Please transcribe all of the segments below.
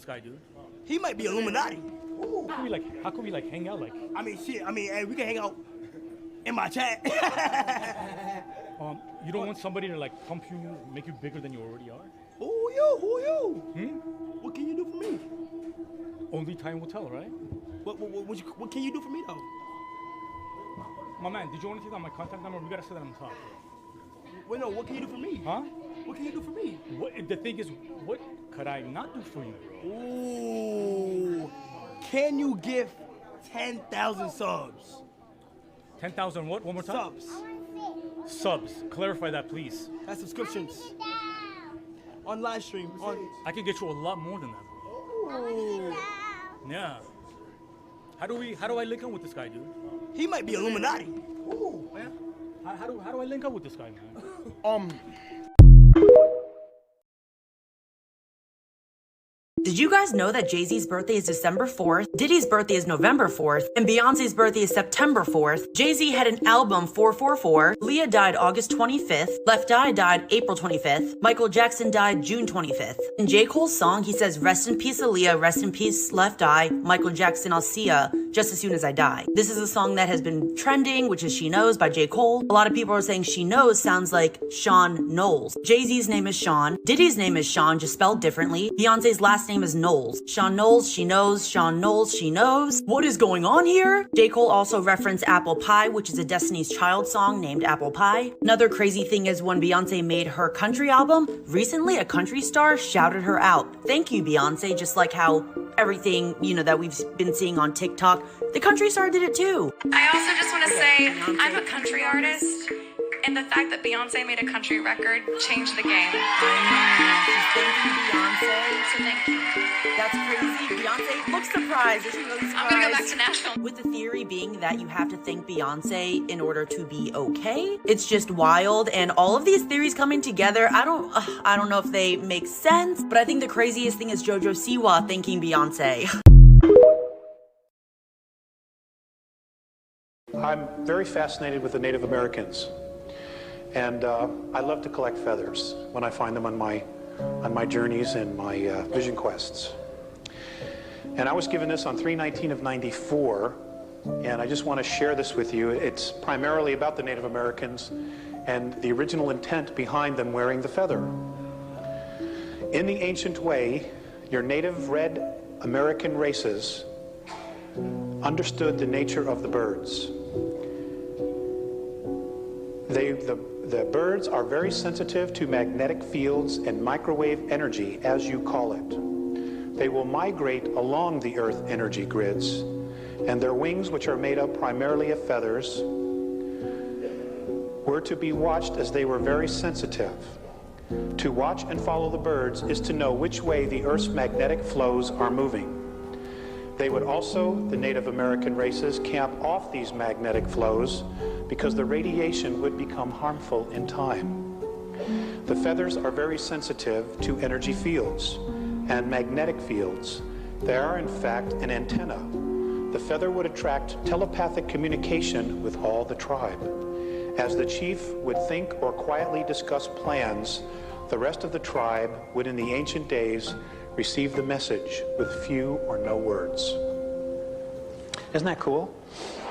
this guy, dude? He might be Illuminati. How could we hang out like? I mean, shit. I mean, hey, we can hang out in my chat. You don't want somebody to like pump you, make you bigger than you already are? Who you? Who you? What can you do for me? Only time will tell, right? What can you do for me though? My man, did you want to take down my contact number? We gotta set that on top. Wait, no. What can you do for me? Huh? What can you do for me? The thing is, what could I not do for you? Ooh. Can you give 10,000 subs? 10,000 what? One more time? Subs. Clarify that, please. That's subscriptions. On live stream. I can get you a lot more than that. Ooh. Yeah. How do I link up with this guy, dude? He might be Illuminati. Ooh. Yeah. How do I link up with this guy, man? Did you guys know that Jay-Z's birthday is December 4th, Diddy's birthday is November 4th, and Beyonce's birthday is September 4th? Jay-Z had an album 444, Leah died August 25th, Left Eye died April 25th, Michael Jackson died June 25th. In J. Cole's song, he says, "Rest in peace, Aaliyah, rest in peace, Left Eye, Michael Jackson, I'll see ya, just as soon as I die." This is a song that has been trending, which is She Knows by J. Cole. A lot of people are saying She Knows sounds like Sean Knowles. Jay-Z's name is Sean, Diddy's name is Sean, just spelled differently. Beyonce's last name is Knowles. Sean Knowles, She Knows, Sean Knowles, She Knows. What is going on here? J. Cole also referenced Apple Pie, which is a Destiny's Child song named Apple Pie. Another crazy thing is when Beyonce made her country album, recently a country star shouted her out. Thank you, Beyonce, just like how everything, that we've been seeing on TikTok, the country star did it too. I also just want to say, I'm a country artist, and the fact that Beyonce made a country record changed the game. Thank you, Beyonce. So thank you. That's crazy. Beyonce looks surprised. Is she really surprised? I'm gonna go back to Nashville. With the theory being that you have to thank Beyonce in order to be okay. It's just wild, and all of these theories coming together, I don't know if they make sense, but I think the craziest thing is JoJo Siwa thanking Beyonce. I'm very fascinated with the Native Americans, and I love to collect feathers when I find them on my journeys and my vision quests. And I was given this on 3/19 of 94, and I just want to share this with you. It's primarily about the Native Americans and the original intent behind them wearing the feather. In the ancient way, your native red American races understood the nature of the birds. The birds are very sensitive to magnetic fields and microwave energy, as you call it. They will migrate along the Earth energy grids, and their wings, which are made up primarily of feathers, were to be watched as they were very sensitive. To watch and follow the birds is to know which way the Earth's magnetic flows are moving. They would also, the Native American races, camp off these magnetic flows because the radiation would become harmful in time. The feathers are very sensitive to energy fields and magnetic fields. They are, in fact, an antenna. The feather would attract telepathic communication with all the tribe. As the chief would think or quietly discuss plans, the rest of the tribe would, in the ancient days, receive the message with few or no words. Isn't that cool?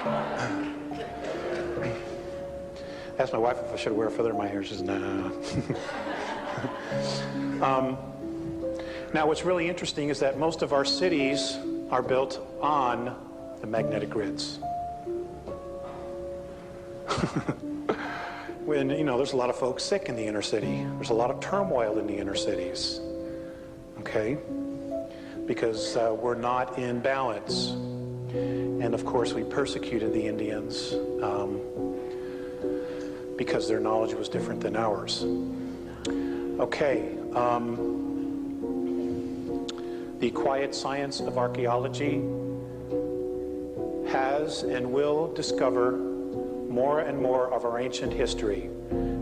I asked my wife if I should wear a feather in my hair. She says, no. Now, what's really interesting is that most of our cities are built on the magnetic grids. When, there's a lot of folks sick in the inner city. There's a lot of turmoil in the inner cities. Okay? Because we're not in balance. And of course, we persecuted the Indians because their knowledge was different than ours. Okay. The quiet science of archaeology has and will discover more and more of our ancient history,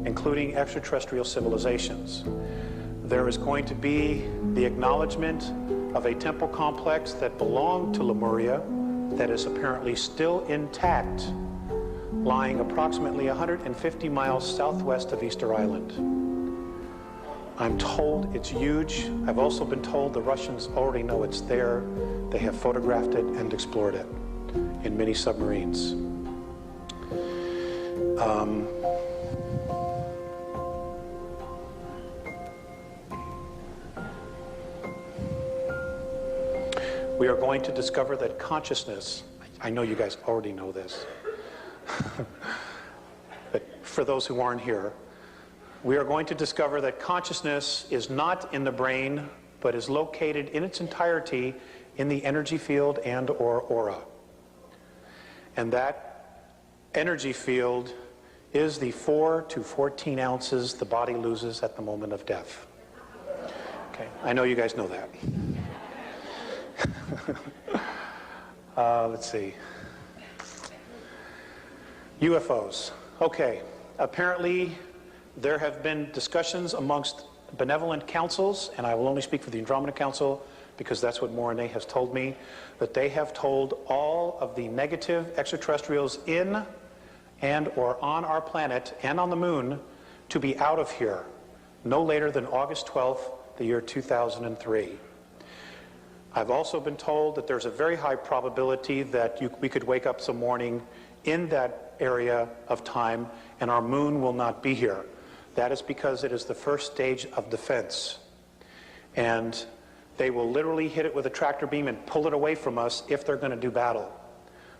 including extraterrestrial civilizations. There is going to be the acknowledgement of a temple complex that belonged to Lemuria that is apparently still intact, lying approximately 150 miles southwest of Easter Island. I'm told it's huge. I've also been told the Russians already know it's there. They have photographed it and explored it in mini submarines. We are going to discover that consciousness, I know you guys already know this, but for those who aren't here, we are going to discover that consciousness is not in the brain, but is located in its entirety in the energy field and or aura. And that energy field is the 4 to 14 ounces the body loses at the moment of death. Okay, I know you guys know that. Let's see. UFOs. Okay, apparently there have been discussions amongst benevolent councils, and I will only speak for the Andromeda Council because that's what Morane has told me, that they have told all of the negative extraterrestrials in and or on our planet and on the moon to be out of here no later than August 12th, the year 2003. I've also been told that there's a very high probability that we could wake up some morning in that area of time and our moon will not be here. That is because it is the first stage of defense. And they will literally hit it with a tractor beam and pull it away from us if they're going to do battle.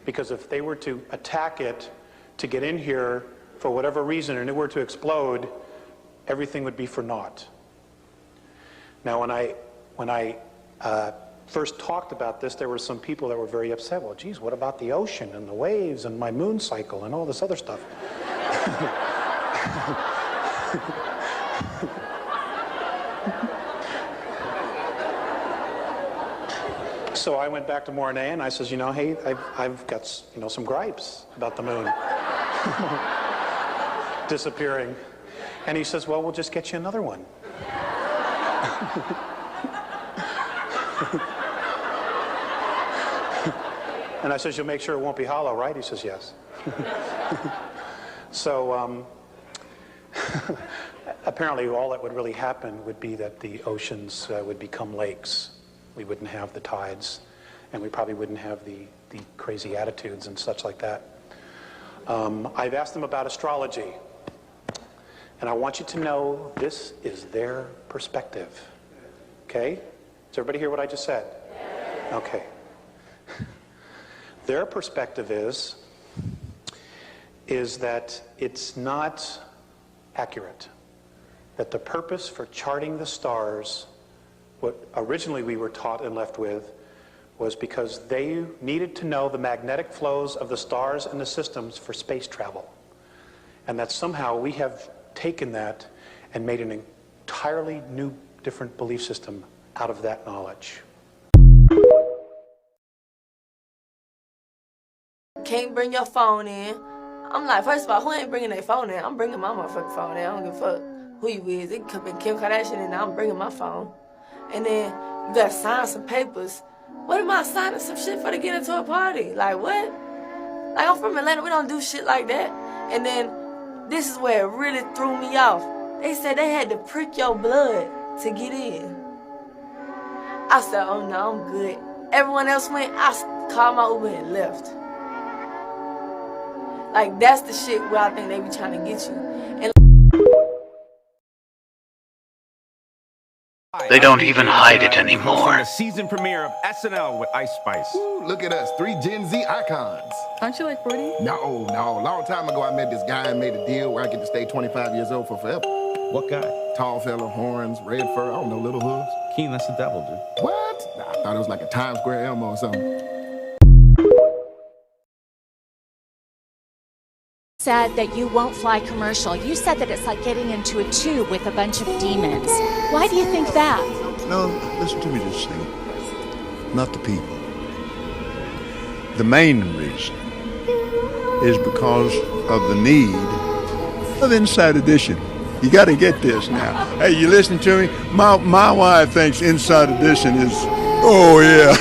Because if they were to attack it to get in here for whatever reason and it were to explode, everything would be for naught. Now when I first talked about this, there were some people that were very upset. Well, geez, what about the ocean and the waves and my moon cycle and all this other stuff? So I went back to Morane and I says, you know, hey, I've got, some gripes about the moon disappearing. And he says, well, we'll just get you another one. And I says, you'll make sure it won't be hollow, right? He says, yes. So apparently all that would really happen would be that the oceans would become lakes. We wouldn't have the tides, and we probably wouldn't have the crazy attitudes and such like that. I've asked them about astrology, and I want you to know this is their perspective. Okay? Does everybody hear what I just said? Okay. Their perspective is that it's not accurate. That the purpose for charting the stars, what originally we were taught and left with, was because they needed to know the magnetic flows of the stars and the systems for space travel. And that somehow we have taken that and made an entirely new, different belief system out of that knowledge. Can't bring your phone in. I'm like, first of all, who ain't bringing their phone in? I'm bringing my motherfucking phone in. I don't give a fuck who you is. It could be Kim Kardashian and I'm bringing my phone. And then you gotta sign some papers. What am I signing some shit for to get into a party? Like what? Like I'm from Atlanta, we don't do shit like that. And then this is where it really threw me off. They said they had to prick your blood to get in. I said, oh no, I'm good. Everyone else went, I called my Uber and left. Like, that's the shit where I think they be trying to get you. And they don't even hide it anymore. The season premiere of SNL with Ice Spice. Ooh, look at us, 3 Gen Z icons. Aren't you like 40? No. Long time ago, I met this guy and made a deal where I get to stay 25 years old for forever. What guy? Tall fella, horns, red fur, I don't know, little hooves. Keen, that's the devil, dude. What? I thought it was like a Times Square Elmo or something. Said that you won't fly commercial. You said that it's like getting into a tube with a bunch of demons. Why do you think that? No, listen to me just a second. Not the people. The main reason is because of the need of Inside Edition. You got to get this now. Hey, you listen to me? My wife thinks Inside Edition is, oh yeah.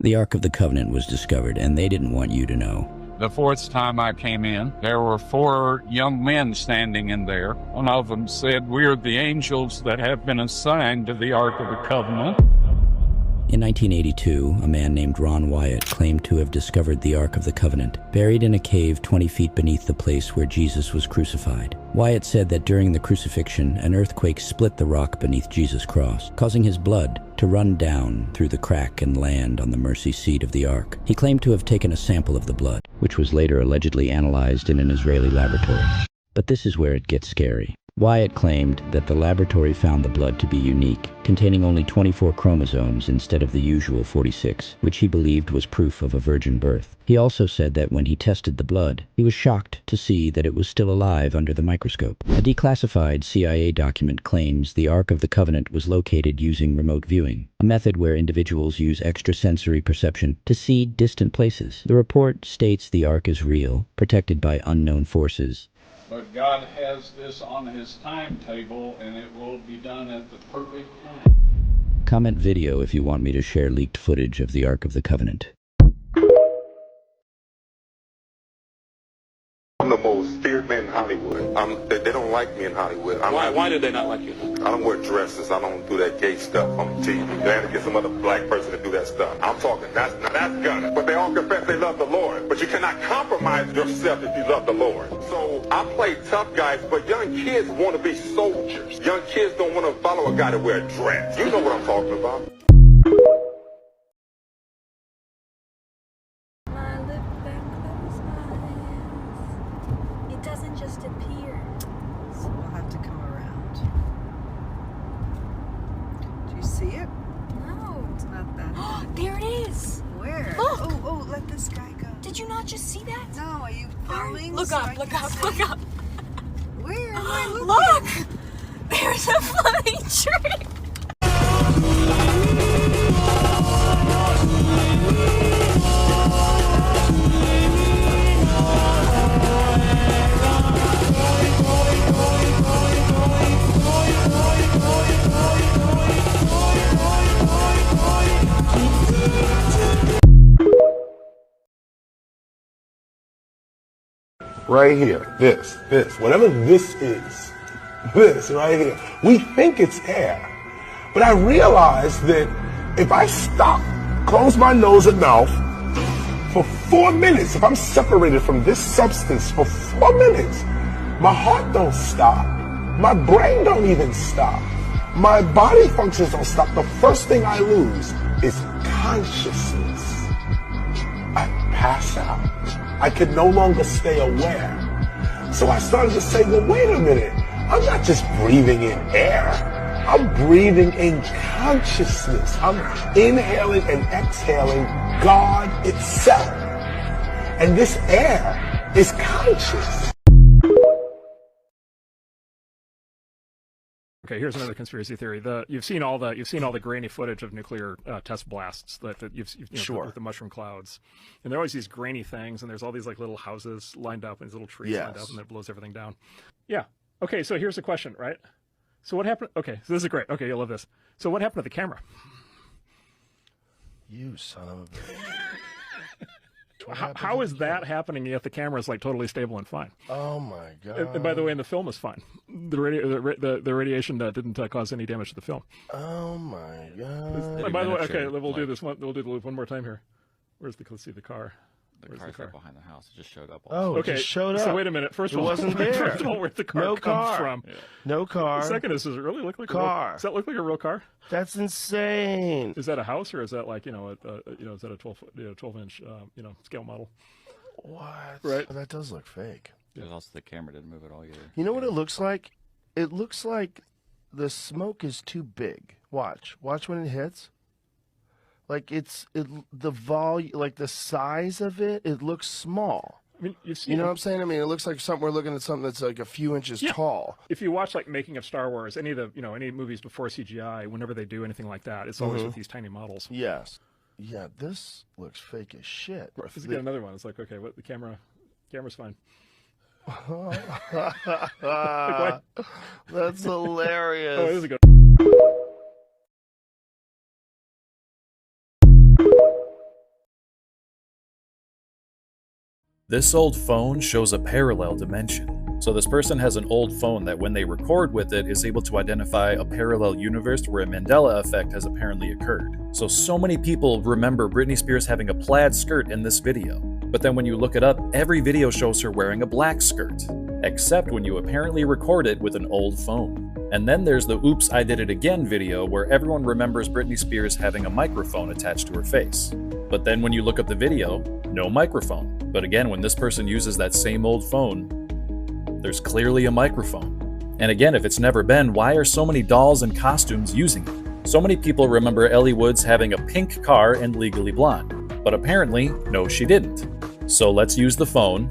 The Ark of the Covenant was discovered, and they didn't want you to know. The fourth time I came in, there were 4 young men standing in there. One of them said, "We're the angels that have been assigned to the Ark of the Covenant." In 1982, a man named Ron Wyatt claimed to have discovered the Ark of the Covenant, buried in a cave 20 feet beneath the place where Jesus was crucified. Wyatt said that during the crucifixion, an earthquake split the rock beneath Jesus' cross, causing his blood to run down through the crack and land on the mercy seat of the Ark. He claimed to have taken a sample of the blood, which was later allegedly analyzed in an Israeli laboratory. But this is where it gets scary. Wyatt claimed that the laboratory found the blood to be unique, containing only 24 chromosomes instead of the usual 46, which he believed was proof of a virgin birth. He also said that when he tested the blood, he was shocked to see that it was still alive under the microscope. A declassified CIA document claims the Ark of the Covenant was located using remote viewing, a method where individuals use extrasensory perception to see distant places. The report states the Ark is real, protected by unknown forces. But God has this on his timetable, and it will be done at the perfect time. Comment video if you want me to share leaked footage of the Ark of the Covenant. I'm the most feared man in Hollywood. They don't like me in Hollywood. Why do they not like you? I don't wear dresses. I don't do that gay stuff on TV. They had to get some other black person to do that stuff. I'm talking, that's gunning. But they all confess they love the Lord. But you cannot compromise yourself if you love the Lord. So I play tough guys, but young kids want to be soldiers. Young kids don't want to follow a guy to wear a dress. You know what I'm talking about. Just appear. So we'll have to come around. Do you see it? No. It's not that. There it is. Where? Look. Oh, let this guy go. Did you not just see that? No, are you filming? Look up, look up, look up. Where am I looking? Look! There's a floating tree. Right here, this, whatever this is, this right here. We think it's air, but I realize that if I stop, close my nose and mouth for 4 minutes, if I'm separated from this substance for 4 minutes, my heart don't stop, my brain don't even stop, my body functions don't stop. The first thing I lose is consciousness. I pass out. I could no longer stay aware. So I started to say, well, wait a minute. I'm not just breathing in air. I'm breathing in consciousness. I'm inhaling and exhaling God itself. And this air is conscious. Okay, here's another conspiracy theory. You've seen all the grainy footage of nuclear test blasts that you've sure. with the mushroom clouds, and there are always these grainy things, and there's all these like little houses lined up and these little trees lined up, and it blows everything down. Yeah. Okay, so here's the question, right? So what happened? Okay, so this is great. Okay, you'll love this. So what happened to the camera? You son of a bitch. How is that happening yet the camera is like totally stable and fine? Oh my god! And by the way, and the film is fine. The radiation didn't cause any damage to the film. Oh my god! And by the way, okay, we'll do this one. We'll do the loop one more time here. Let's see the car. The car's right behind the house. It just showed up. Oh, okay. It just showed up. So wait a minute. First of all, it wasn't there. First of all, where'd the car come from? Yeah. No car. The second is, does it really look like car? A real, does that look like a real car? That's insane. Is that a house or is that like is that a 12-inch scale model? What? Right. Oh, that does look fake. There's also the camera didn't move at all either. You know what it looks like? It looks like the smoke is too big. Watch when it hits. Like the volume, like the size of it, it looks small. I mean, you know what I'm saying? I mean, it looks like we're looking at something that's like a few inches tall. If you watch like making of Star Wars, any of the any movies before CGI, whenever they do anything like that, it's always with these tiny models. Yes. Yeah, this looks fake as shit. Let's get another one. It's like, okay, what the camera's fine. Like, that's hilarious. Oh, it is a good. This old phone shows a parallel dimension. So this person has an old phone that when they record with it is able to identify a parallel universe where a Mandela effect has apparently occurred. So many people remember Britney Spears having a plaid skirt in this video. But then when you look it up, every video shows her wearing a black skirt. Except when you apparently record it with an old phone. And then there's the Oops, I Did It Again video where everyone remembers Britney Spears having a microphone attached to her face. But then when you look up the video, no microphone. But again, when this person uses that same old phone, there's clearly a microphone. And again, if it's never been, why are so many dolls and costumes using it? So many people remember Ellie Woods having a pink car and Legally Blonde. But apparently, no, she didn't. So let's use the phone.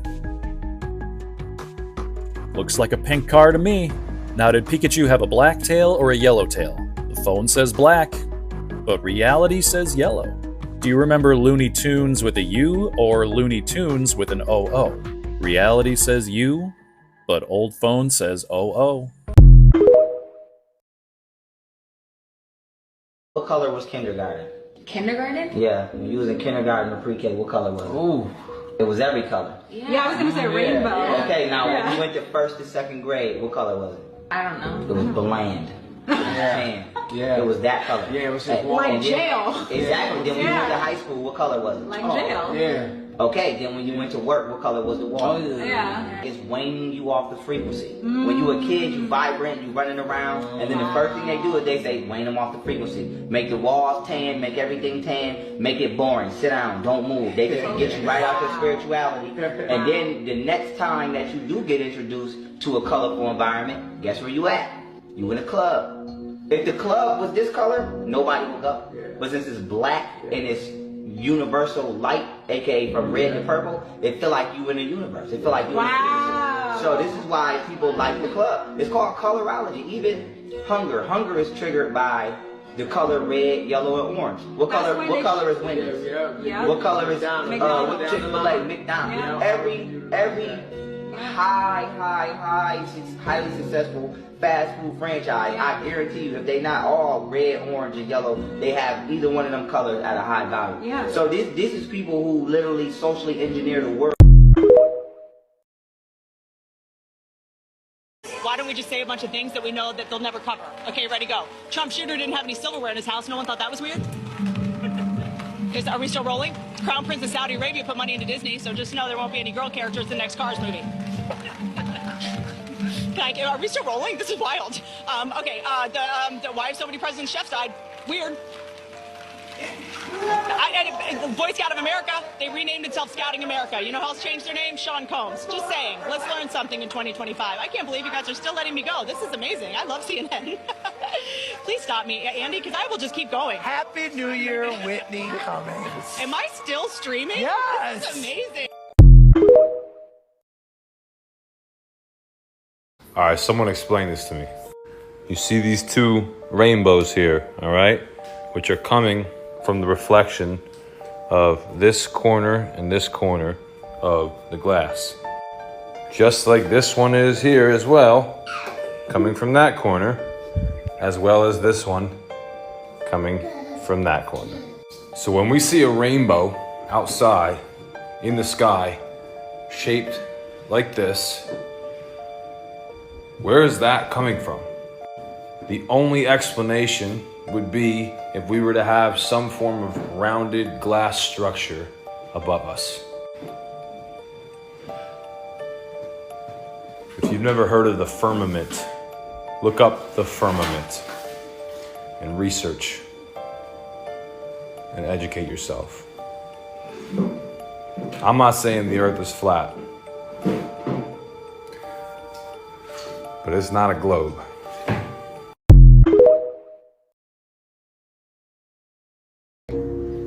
Looks like a pink car to me. Now, did Pikachu have a black tail or a yellow tail? The phone says black, but reality says yellow. Do you remember Looney Tunes with a U or Looney Tunes with an OO? Reality says U, but old phone says OO. What color was kindergarten? Kindergarten? Yeah, when you was in kindergarten or pre-K, what color was it? Ooh. It was every color. Yeah, I was gonna say rainbow. Okay, now when you went to 1st to 2nd grade, what color was it? I don't know. It was bland. Yeah. It was that color. Yeah, it was just like jail. Exactly. Then when you went to high school, what color was it? Like jail. Yeah. Okay, then when you went to work, what color was the wall? Yeah. It's waning you off the frequency. When you a kid, you vibrant, you running around, and then the first thing they do is they say, wane them off the frequency. Make the walls tan, make everything tan, make it boring. Sit down, don't move. They just get you right out of spirituality. And then the next time that you do get introduced to a colorful environment, guess where you at? You in a club. If the club was this color, nobody would go. But since it's black and it's universal light, aka from red to purple, it feel like you in a universe. It feel like you in a So this is why people like the club. It's called colorology. Even hunger. Hunger is triggered by the color red, yellow, and orange. What color is Wendy's? What color is Chick-fil-A, McDonald's? Every highly successful fast food franchise, I guarantee you, if they not all red, orange, and yellow, they have either one of them colors at a high value. Yeah. So this is people who literally socially engineer the world. Why don't we just say a bunch of things that we know that they'll never cover? Okay, ready, go. Trump Jr. didn't have any silverware in his house. No one thought that was weird? Are we still rolling? Crown Prince of Saudi Arabia put money into Disney, so just know there won't be any girl characters in the next Cars movie. Are we still rolling? This is wild. Why have so many presidents' chefs died? Weird. Boy Scout of America, they renamed itself Scouting America. You know who else changed their name? Sean Combs. Just saying. Let's learn something in 2025. I can't believe you guys are still letting me go. This is amazing. I love CNN. Please stop me, Andy, because I will just keep going. Happy New Year, Whitney Cummings. Am I still streaming? Yes. This is amazing. All right, someone explain this to me. You see these two rainbows here, all right, which are coming from the reflection of this corner and this corner of the glass. Just like this one is here as well, coming from that corner, as well as this one coming from that corner. So when we see a rainbow outside in the sky, shaped like this, where is that coming from? The only explanation would be if we were to have some form of rounded glass structure above us. If you've never heard of the firmament, look up the firmament and research and educate yourself. I'm not saying the earth is flat, but it's not a globe.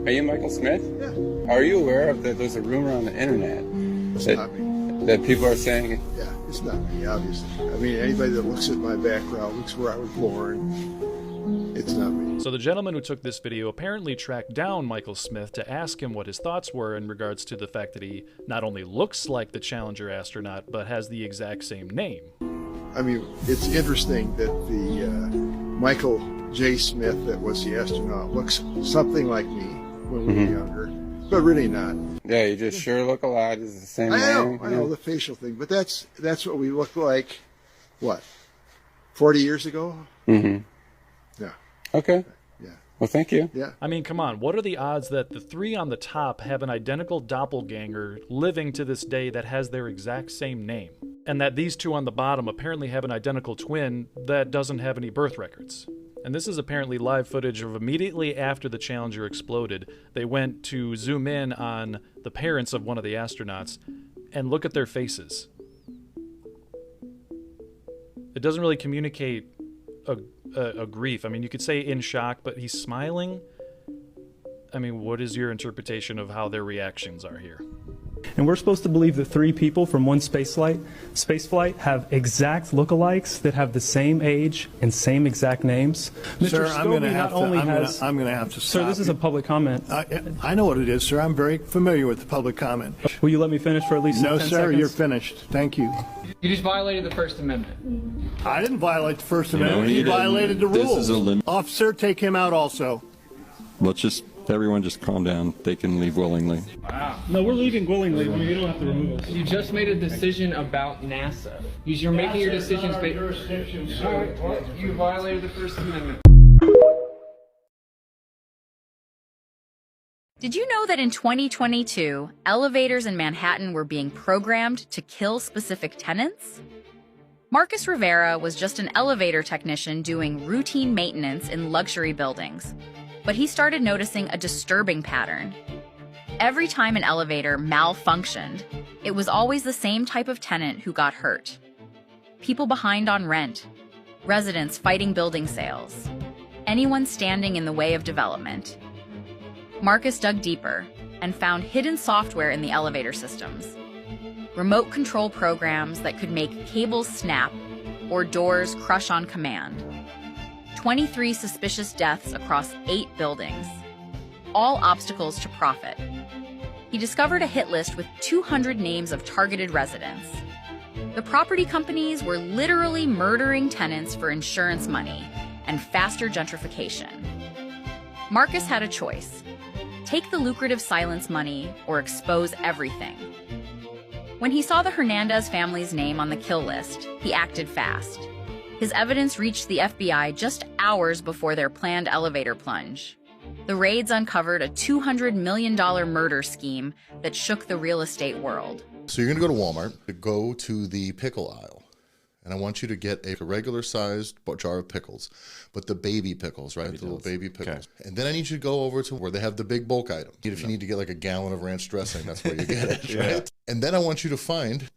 Are you Michael Smith? Yeah. Are you aware of that there's a rumor on the internet that people are saying? Yeah, it's not me, obviously. I mean, anybody that looks at my background, looks where I was born, it's not me. So the gentleman who took this video apparently tracked down Michael Smith to ask him what his thoughts were in regards to the fact that he not only looks like the Challenger astronaut, but has the exact same name. I mean, it's interesting that the Michael J. Smith that was the astronaut looks something like me when we were younger. but really not. Yeah, you just sure look alike. It's the same I name. know the facial thing, but that's what we look like. What, 40 years ago? Mm-hmm. Yeah. Okay. Yeah. Well, thank you. Yeah. I mean, come on. What are the odds that the three on the top have an identical doppelganger living to this day that has their exact same name? And that these two on the bottom apparently have an identical twin that doesn't have any birth records. And this is apparently live footage of immediately after the Challenger exploded. They went to zoom in on the parents of one of the astronauts and look at their faces. It doesn't really communicate a grief. I mean, you could say in shock, but he's smiling. I mean, what is your interpretation of how their reactions are here? And we're supposed to believe that 3 people from one space flight have exact lookalikes that have the same age and same exact names. Sir, Mr. I'm going to Scobie have not only has. I'm going to have to stop. Sir, this is a public comment. I know what it is, sir. I'm very familiar with the public comment. Will you let me finish for at least 10 No, seconds? sir. You're finished. Thank you. You just violated the First Amendment. I didn't violate the First You know, Amendment. you You didn't. violated the This rules. is a limit. Officer, take him out also. Let's just, everyone just calm down. They can leave willingly. Wow. No, we're leaving willingly. You don't have to remove us. You just made a decision about NASA. You're making your decisions based. All right, well, you violated the First Amendment. Did you know that in 2022, elevators in Manhattan were being programmed to kill specific tenants? Marcus Rivera was just an elevator technician doing routine maintenance in luxury buildings, but he started noticing a disturbing pattern. Every time an elevator malfunctioned, it was always the same type of tenant who got hurt. People behind on rent, residents fighting building sales, anyone standing in the way of development. Marcus dug deeper and found hidden software in the elevator systems. Remote control programs that could make cables snap or doors crush on command. 23 suspicious deaths across 8 buildings. All obstacles to profit. He discovered a hit list with 200 names of targeted residents. The property companies were literally murdering tenants for insurance money and faster gentrification. Marcus had a choice. Take the lucrative silence money or expose everything. When he saw the Hernandez family's name on the kill list, he acted fast. His evidence reached the FBI just hours before their planned elevator plunge. The raids uncovered a $200 million murder scheme that shook the real estate world. So you're going to go to Walmart, go to the pickle aisle, and I want you to get a regular sized jar of pickles, but the baby pickles, right? The little baby pickles. Okay. And then I need you to go over to where they have the big bulk item. If you need to get like a gallon of ranch dressing, that's where you get it, right? And then I want you to find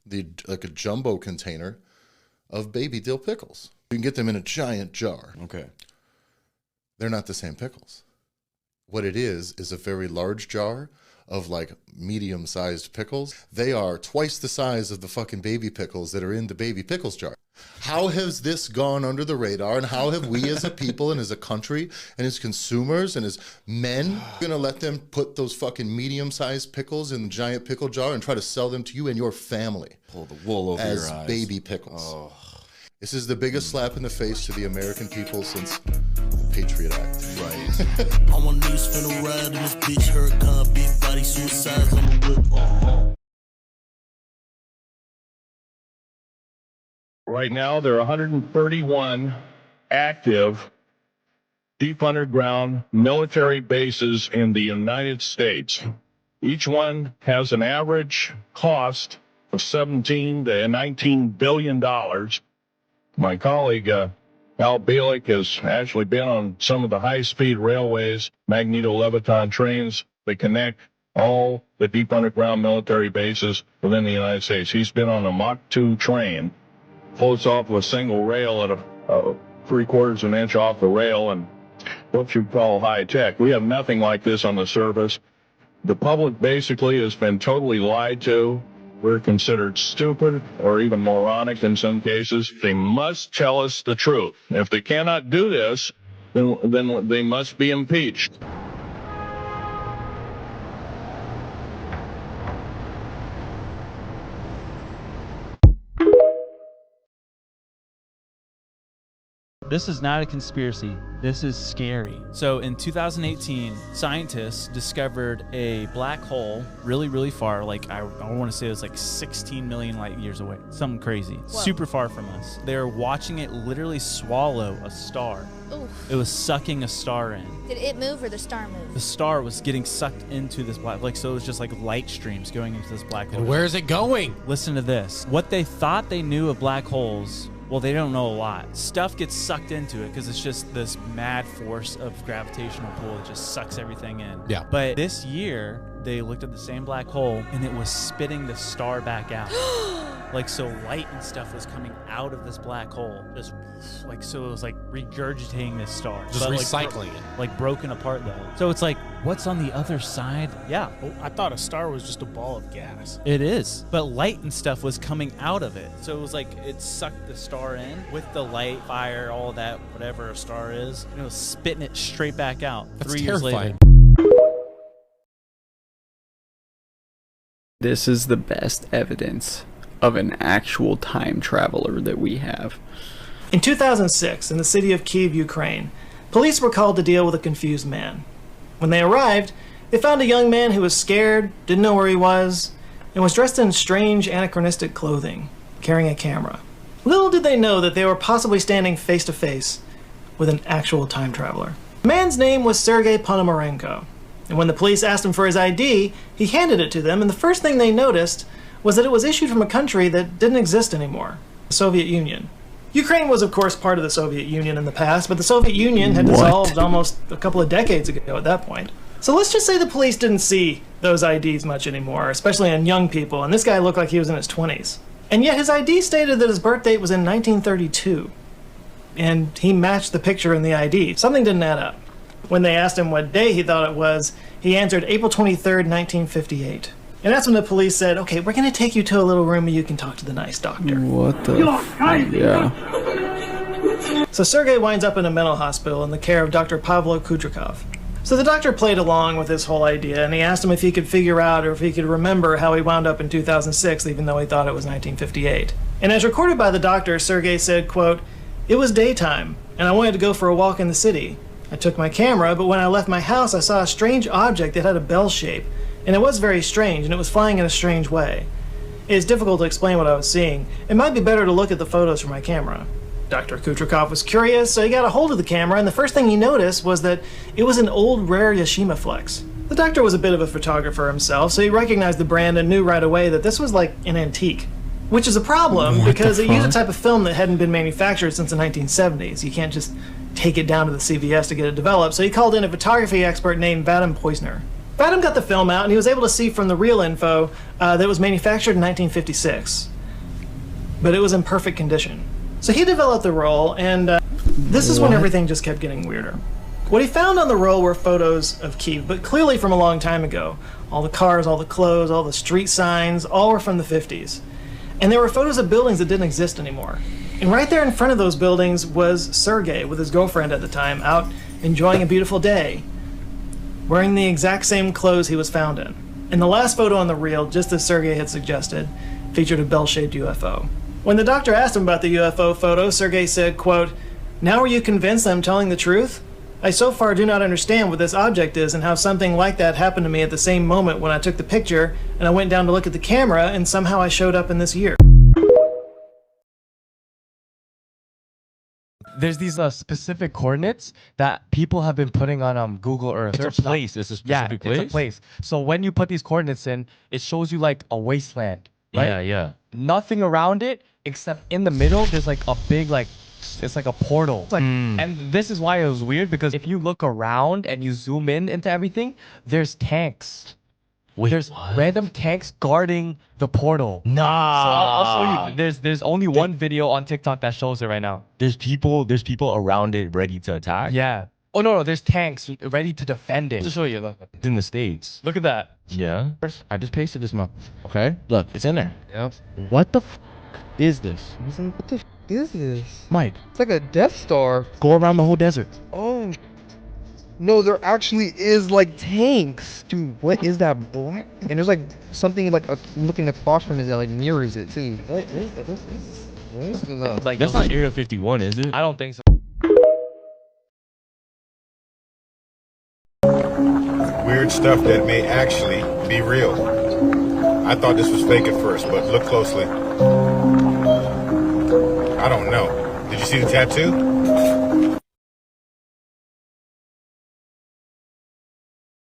like a jumbo container of baby dill pickles. You can get them in a giant jar. Okay. They're not the same pickles. What it is a very large jar of like medium-sized pickles. They are twice the size of the fucking baby pickles that are in the baby pickles jar. How has this gone under the radar, and how have we as a people and as a country and as consumers and as men gonna let them put those fucking medium-sized pickles in the giant pickle jar and try to sell them to you and your family? Pull the wool over as your eyes. Baby pickles. Oh. This is the biggest slap in the face to the American people since the Patriot Act. Right. I'm on these finna ride in this bitch, hurricane, big body, suicides on the whip. Right now, there are 131 active deep underground military bases in the United States. Each one has an average cost of $17 to $19 billion. My colleague, Al Bielek, has actually been on some of the high-speed railways, magneto-leviton trains that connect all the deep underground military bases within the United States. He's been on a Mach 2 train, floats off of a single rail at a 3/4 of an inch off the rail, and what you call high-tech. We have nothing like this on the surface. The public basically has been totally lied to. We're considered stupid or even moronic in some cases. They must tell us the truth. If they cannot do this, then they must be impeached. This is not a conspiracy. This is scary. So in 2018, scientists discovered a black hole really, really far. Like I want to say it was like 16 million light years away. Something crazy. Whoa. Super far from us. They're watching it literally swallow a star. Oof. It was sucking a star in. Did it move or the star move? The star was getting sucked into this black, like, so it was just like light streams going into this black hole. And where is it going? Listen to this. What they thought they knew of black holes, well, they don't know a lot. Stuff gets sucked into it because it's just this mad force of gravitational pull that just sucks everything in. Yeah. But this year, they looked at the same black hole and it was spitting the star back out. Like, so light and stuff was coming out of this black hole. Just like, so it was like regurgitating this star. Just But, recycling it. Like broken apart though. So it's like, what's on the other side? Yeah. Oh, I thought a star was just a ball of gas. It is. But light and stuff was coming out of it. So it was like it sucked the star in with the light, fire, all that, whatever a star is. And it was spitting it straight back out. That's 3 years terrifying. later. This is the best evidence of an actual time traveler that we have. In 2006, in the city of Kyiv, Ukraine, police were called to deal with a confused man. When they arrived, they found a young man who was scared, didn't know where he was, and was dressed in strange anachronistic clothing, carrying a camera. Little did they know that they were possibly standing face to face with an actual time traveler. The man's name was Sergei Ponomarenko, and when the police asked him for his ID, he handed it to them, and the first thing they noticed was that it was issued from a country that didn't exist anymore, the Soviet Union. Ukraine was, of course, part of the Soviet Union in the past, but the Soviet Union had dissolved almost a couple of decades ago at that point. So let's just say the police didn't see those IDs much anymore, especially on young people, and this guy looked like he was in his 20s. And yet his ID stated that his birth date was in 1932, and he matched the picture in the ID. Something didn't add up. When they asked him what day he thought it was, he answered April 23rd, 1958. And that's when the police said, okay, we're going to take you to a little room and you can talk to the nice doctor. What the yeah. So Sergei winds up in a mental hospital in the care of Dr. Pavlo Kudrikov. So the doctor played along with this whole idea, and he asked him if he could figure out or if he could remember how he wound up in 2006, even though he thought it was 1958. And as recorded by the doctor, Sergei said, quote, "It was daytime, and I wanted to go for a walk in the city. I took my camera, but when I left my house, I saw a strange object that had a bell shape. And it was very strange, and it was flying in a strange way. It is difficult to explain what I was seeing. It might be better to look at the photos from my camera." Dr. Kudrikov was curious, so he got a hold of the camera, and the first thing he noticed was that it was an old rare Yashima Flex. The doctor was a bit of a photographer himself, so he recognized the brand and knew right away that this was like an antique. Which is a problem, because it used a type of film that hadn't been manufactured since the 1970s. You can't just take it down to the CVS to get it developed, so he called in a photography expert named Vadim Poisner. Vadim got the film out, and he was able to see from the real info that it was manufactured in 1956. But it was in perfect condition. So he developed the roll, and this is when everything just kept getting weirder. What he found on the roll were photos of Kyiv, but clearly from a long time ago. All the cars, all the clothes, all the street signs, all were from the 50s. And there were photos of buildings that didn't exist anymore. And right there in front of those buildings was Sergei with his girlfriend at the time, out enjoying a beautiful day, wearing the exact same clothes he was found in. And the last photo on the reel, just as Sergei had suggested, featured a bell-shaped UFO. When the doctor asked him about the UFO photo, Sergei said, quote, "Now are you convinced I'm telling the truth? I so far do not understand what this object is and how something like that happened to me at the same moment when I took the picture and I went down to look at the camera and somehow I showed up in this year." There's these specific coordinates that people have been putting on Google Earth. It's a place. It's a specific place? It's a place. So when you put these coordinates in, it shows you like a wasteland, right? Yeah, yeah. Nothing around it except in the middle. There's like a big it's like a portal. It's like, and this is why it was weird, because if you look around and you zoom in into everything, there's tanks. Wait, there's random tanks guarding the portal. Nah. So I'll show you. There's only one video on TikTok that shows it right now. There's people around it ready to attack. Yeah. Oh no, there's tanks ready to defend it. I'll show you. Look. It's in the States. Look at that. Yeah. I just pasted this up. Okay. Look, it's in there. Yep. What the is this? What the is this? Mike. It's like a Death Star. Go around the whole desert. Oh. No, there actually is like tanks. Dude, what is that black? And there's like something like looking across from it that like mirrors it too. What is this? Like that's not Area 51, is it? I don't think so. weird stuff that may actually be real. I thought this was fake at first, but look closely. I don't know. Did you see the tattoo?